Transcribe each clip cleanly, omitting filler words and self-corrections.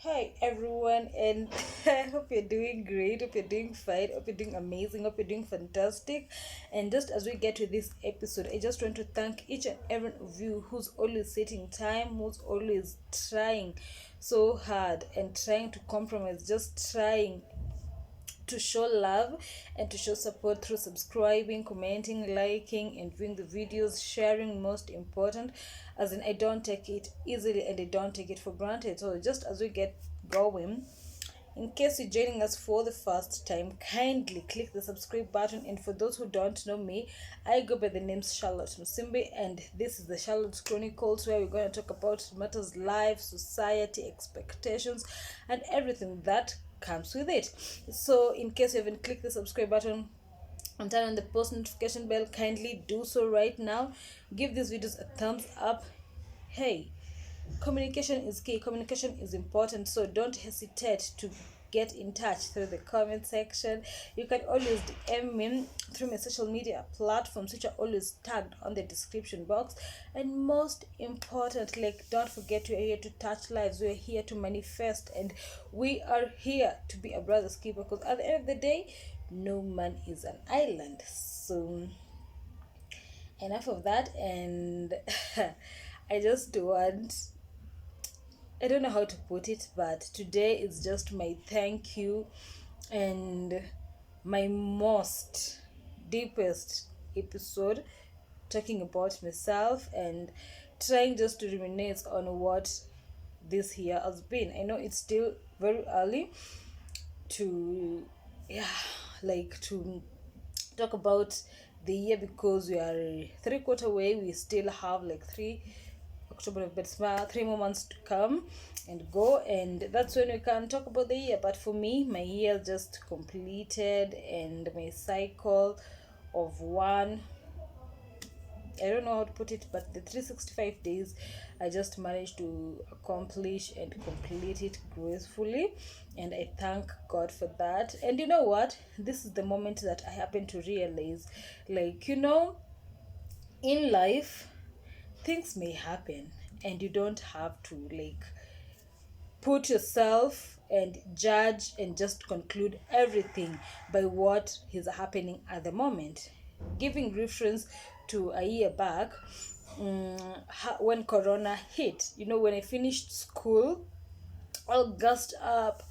Hi everyone, and I hope you're doing great. Hope you're doing fine. Hope you're doing amazing. Hope you're doing fantastic. And just as we get to this episode, I just want to thank each and every one of you who's always setting time, who's always trying so hard and trying to compromise, just trying to show love and to show support through subscribing, commenting, liking, and viewing the videos, sharing. Most important, as in, I don't take it easily and I don't take it for granted. So just as we get going, in case you're joining us for the first time, kindly click the subscribe button. And for those who don't know me, I go by the name Charlotte Musimbi, and this is the Charlotte Chronicles, where we're going to talk about matters life, society, expectations, and everything that comes with it. So, in case you haven't clicked the subscribe button and turn on the post notification bell, kindly do so right now. Give these videos a thumbs up. Hey, communication is key, communication is important, so don't hesitate to get in touch through the comment section. You can always DM me through my social media platforms, which are always tagged on the description box. And most important, like, don't forget, we're here to touch lives, we're here to manifest, and we are here to be a brother's keeper, because at the end of the day, no man is an island. So enough of that, and I just want, I don't know how to put it, but today is just my thank you and my most deepest episode, talking about myself and trying just to reminisce on what this year has been. I know it's still very early to, yeah, like, to talk about the year, because we are 3 quarter away. We still have like October, but 3 more months to come and go, and that's when we can talk about the year. But for me, my year just completed, and my cycle of one, I don't know how to put it, but the 365 days, I just managed to accomplish and complete it gracefully. And I thank God for that. And you know what? This is the moment that I happen to realize, like, in life, things may happen, and you don't have to, like, put yourself and judge and just conclude everything by what is happening at the moment. Giving reference to a year back, when corona hit, when I finished school, all gassed up,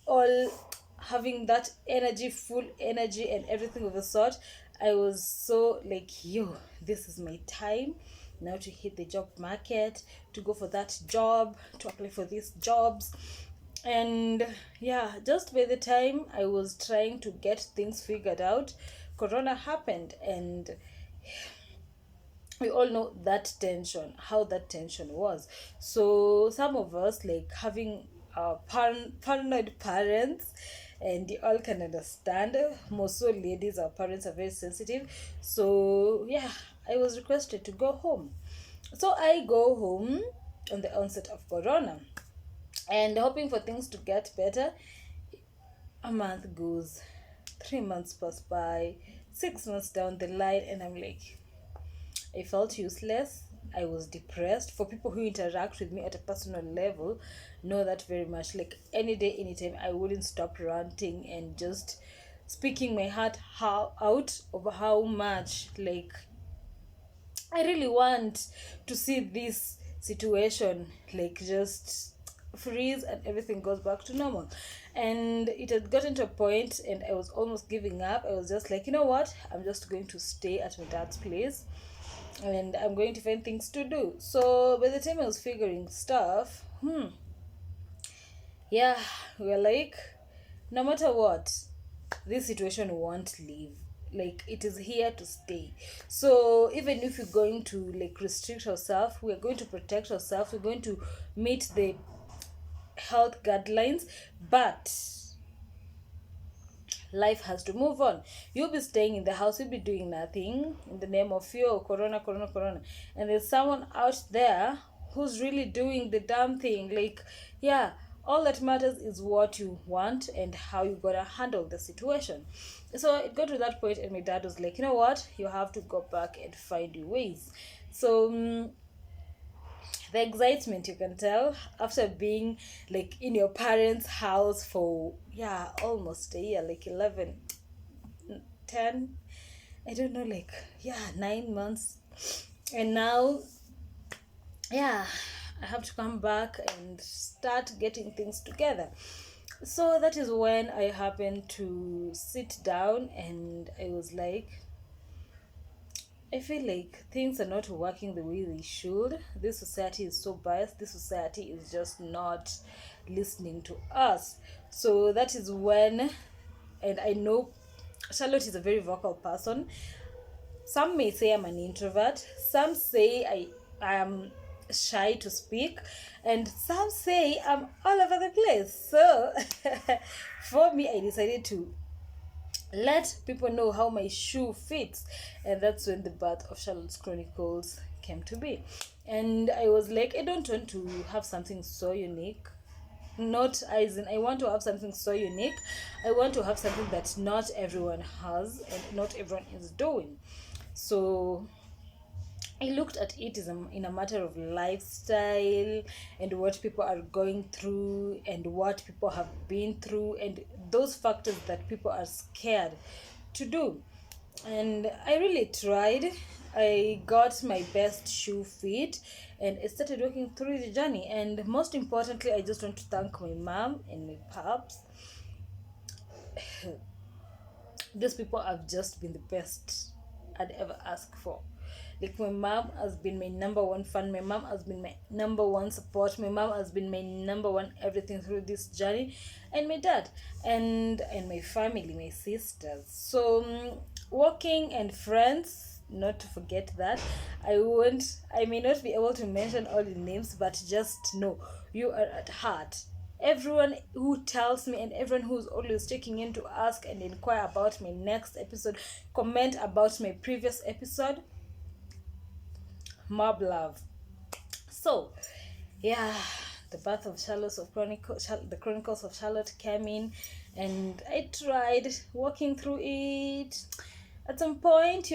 all having that energy, full energy, and everything of the sort. I was so like, yo, this is my time now to hit the job market, to go for that job, to apply for these jobs. And yeah, just by the time I was trying to get things figured out, corona happened. And we all know that tension, how that tension was. So some of us, like, having paranoid parents, and you all can understand, more so ladies, our parents are very sensitive. So yeah, I was requested to go home. So I go home on the onset of corona, and hoping for things to get better. A month goes, 3 months pass by, 6 months down the line, and I'm like, I felt useless. I was depressed. For people who interact with me at a personal level, know that very much. Like, any day, anytime, I wouldn't stop ranting and just speaking my heart out over how much, like, I really want to see this situation, like, just freeze and everything goes back to normal. And it had gotten to a point, and I was almost giving up. I was just like, you know what, I'm just going to stay at my dad's place, and I'm going to find things to do. So by the time I was figuring stuff, yeah, we were like, no matter what, this situation won't leave. Like, it is here to stay. So even if we're going to, like, restrict ourselves, we're going to protect ourselves, we're going to meet the health guidelines, but life has to move on. You'll be staying in the house, you'll be doing nothing in the name of fear, corona, corona, corona. And there's someone out there who's really doing the damn thing. Like, yeah, all that matters is what you want and how you gotta handle the situation. So it got to that point, and my dad was like, you know what, you have to go back and find your ways. So the excitement, you can tell, after being like in your parents' house for almost a year, like 11, 10, I don't know, like 9 months. And now I have to come back and start getting things together. So that is when I happened to sit down and I was like, I feel like things are not working the way they should. This society is so biased. This society is just not listening to us. So that is when, and I know Charlotte is a very vocal person. Some may say I'm an introvert. Some say I am shy to speak. And some say I'm all over the place. So for me, I decided to let people know how my shoe fits, and that's when the birth of Charlotte's Chronicles came to be. And I was like, I don't want to have something so unique, not as in I want to have something so unique. I want to have something that not everyone has and not everyone is doing. So I looked at it as in a matter of lifestyle and what people are going through and what people have been through and those factors that people are scared to do. And I really tried. I got my best shoe fit and I started working through the journey. And most importantly, I just want to thank my mom and my pops. These people have just been the best I'd ever ask for. Like, my mom has been my number one fan. My mom has been my number one support. My mom has been my number one everything through this journey, and my dad, and my family, my sisters. So working and friends, not to forget that. I may not be able to mention all the names, but just know you are at heart. Everyone who tells me and everyone who's always checking in to ask and inquire about my next episode, comment about my previous episode, mob love. So the birth of the Chronicles of Charlotte came in, and I tried walking through it. At some point,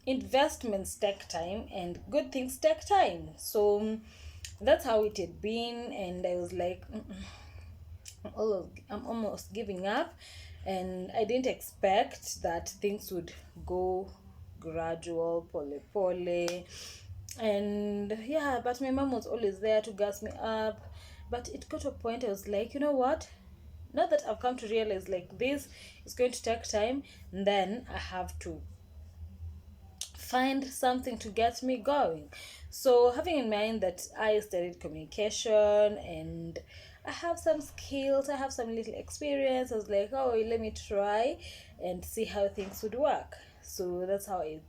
investments take time and good things take time. So that's how it had been, and I was like, I'm almost giving up, and I didn't expect that things would go gradual, pole. And but my mom was always there to gas me up. But it got to a point I was like, you know what, now that I've come to realize like this is going to take time, then I have to find something to get me going. So having in mind that I studied communication and I have some skills, I have some little experience, I was like, oh, let me try and see how things would work. So that's how it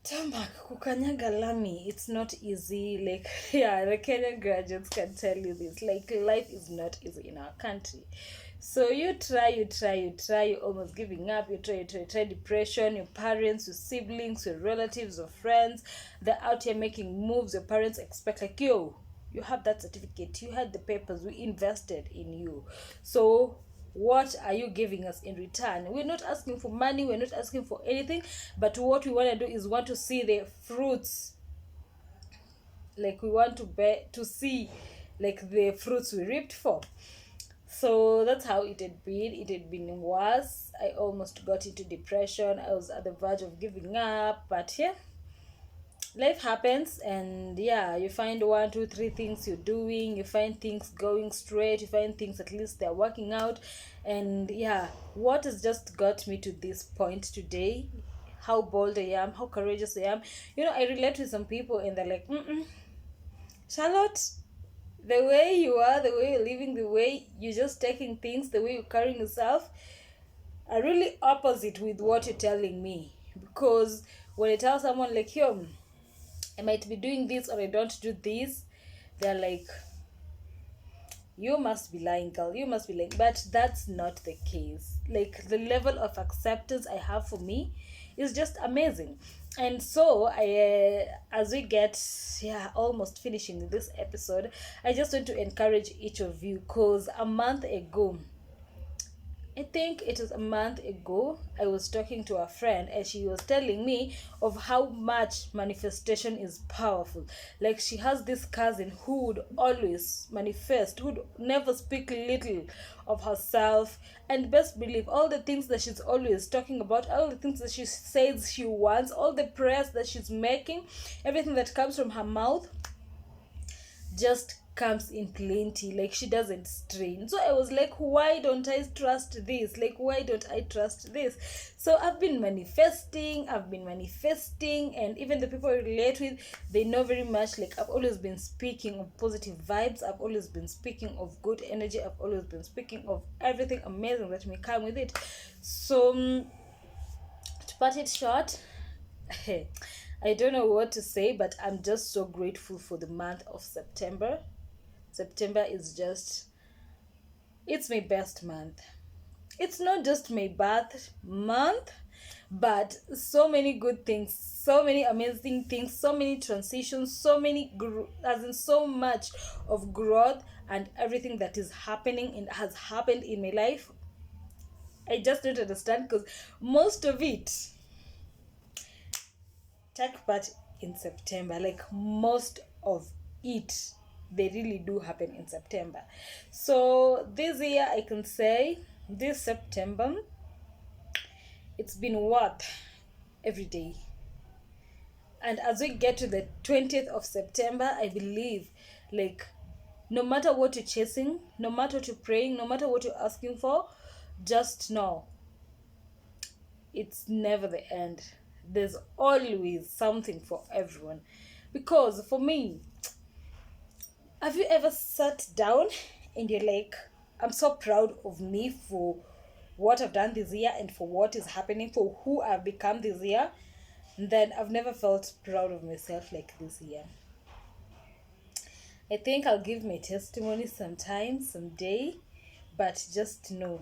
Tamak kukanyaga lami. It's not easy. Like, the Kenyan graduates can tell you this. Like, life is not easy in our country. So you try, you're almost giving up, you try depression, your parents, your siblings, your relatives, your friends, they're out here making moves. Your parents expect, like, yo, you have that certificate, you had the papers, we invested in you. So what are you giving us in return? We're not asking for money, we're not asking for anything, but what we want to do is want to see the fruits. Like, we want to see like the fruits we reaped for. So that's how it had been. It had been worse. I almost got into depression. I was at the verge of giving up, but life happens, and you find 1, 2, 3 things you're doing. You find things going straight. You find things at least they're working out. And what has just got me to this point today, how bold I am, how courageous I am. I relate with some people and they're like, Charlotte, the way you are, the way you're living, the way you're just taking things, the way you're carrying yourself are really opposite with what you're telling me. Because when I tell someone like, yo, I might be doing this or I don't do this, they're like, you must be lying, girl, you must be lying. But that's not the case. Like, the level of acceptance I have for me is just amazing. And so as we get almost finishing this episode, I just want to encourage each of you, because a month ago I think it was a month ago, I was talking to a friend and she was telling me of how much manifestation is powerful. Like, she has this cousin who would always manifest, who would never speak little of herself. And best believe, all the things that she's always talking about, all the things that she says she wants, all the prayers that she's making, everything that comes from her mouth just comes in plenty. Like, she doesn't strain. So I was like, why don't I trust this? Like, why don't I trust this? So I've been manifesting, and even the people I relate with, they know very much. Like, I've always been speaking of positive vibes, I've always been speaking of good energy, I've always been speaking of everything amazing that may come with it. So to cut it short, I don't know what to say, but I'm just so grateful for the month of September. September is just, it's my best month. It's not just my birth month, but so many good things, so many amazing things, so many transitions, as in so much of growth and everything that is happening and has happened in my life. I just don't understand, because most of it take part in September. Like, most of it, they really do happen in September. So this year, I can say, this September, it's been worth every day. And as we get to the 20th of September, I believe, like, no matter what you're chasing, no matter what you're praying, no matter what you're asking for, just know it's never the end. There's always something for everyone. Because for me, have you ever sat down and you're like, I'm so proud of me for what I've done this year and for what is happening, for who I've become this year? And then I've never felt proud of myself like this year. I think I'll give my testimony sometime, someday, but just know,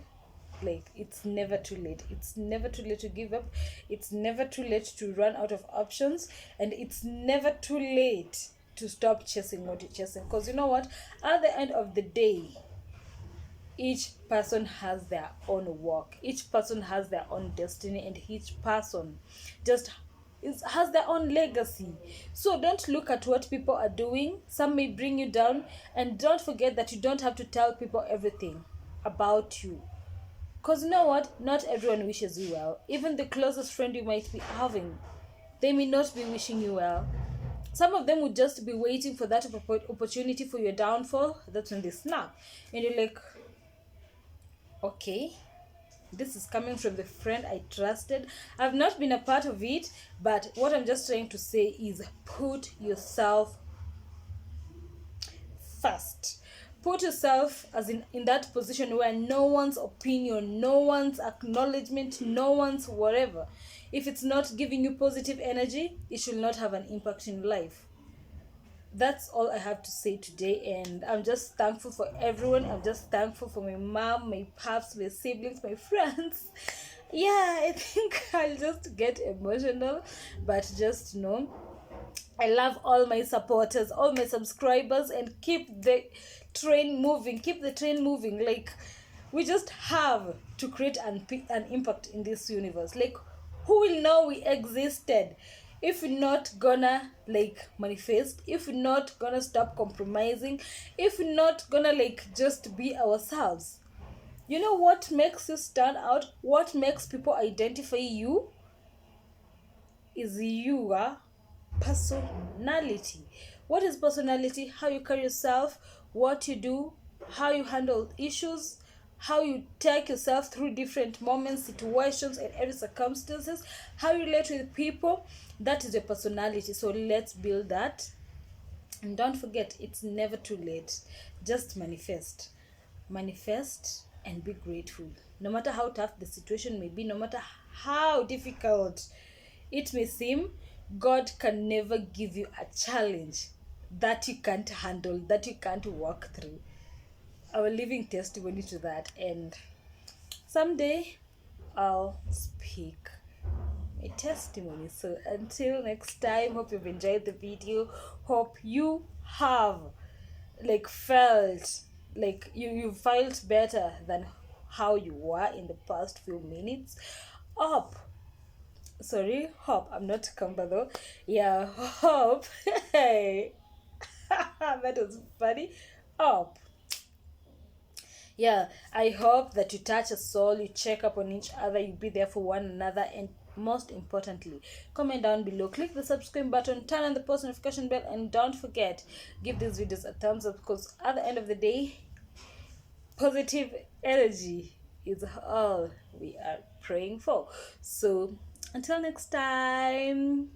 like, it's never too late. It's never too late to give up. It's never too late to run out of options, and it's never too late to stop chasing what you're chasing. Because you know what, at the end of the day, each person has their own work, each person has their own destiny, and each person just has their own legacy. So don't look at what people are doing. Some may bring you down, and don't forget that you don't have to tell people everything about you. Because you know what? Not everyone wishes you well. Even the closest friend you might be having, they may not be wishing you well. Some of them would just be waiting for that opportunity for your downfall. That's when they snap. And you're like, okay, this is coming from the friend I trusted. I've not been a part of it, but what I'm just trying to say is put yourself first. Put yourself as in that position where no one's opinion, no one's acknowledgement, no one's whatever, if it's not giving you positive energy, it should not have an impact in life. That's all I have to say today, and I'm just thankful for everyone. I'm just thankful for my mom, my paps, my siblings, my friends. Yeah, I think I'll just get emotional, but just know I love all my supporters, all my subscribers, and keep the train moving. Keep the train moving. Like, we just have to create an impact in this universe. Like, who will know we existed if we're not gonna, like, manifest, if we're not gonna stop compromising, if we're not gonna, like, just be ourselves? You know what makes you stand out? What makes people identify you is your personality. What is personality? How you carry yourself, what you do, how you handle issues, how you take yourself through different moments, situations, and every circumstances, how you relate with people. That is your personality. So let's build that. And don't forget, it's never too late. Just manifest and be grateful. No matter how tough the situation may be, no matter how difficult it may seem, God can never give you a challenge that you can't handle, that you can't walk through. Our living testimony to that. And someday I'll speak my testimony. So until next time, hope you've enjoyed the video. Hope you have, like, felt like you felt better than how you were in the past few minutes. Hope, I'm not Kamba though. Yeah, hope. Hey, that was funny. Hope. Yeah, I hope that you touch a soul, you check up on each other, you be there for one another, and most importantly, comment down below, click the subscribe button, turn on the post notification bell, and don't forget, give these videos a thumbs up, because at the end of the day, positive energy is all we are praying for. So until next time.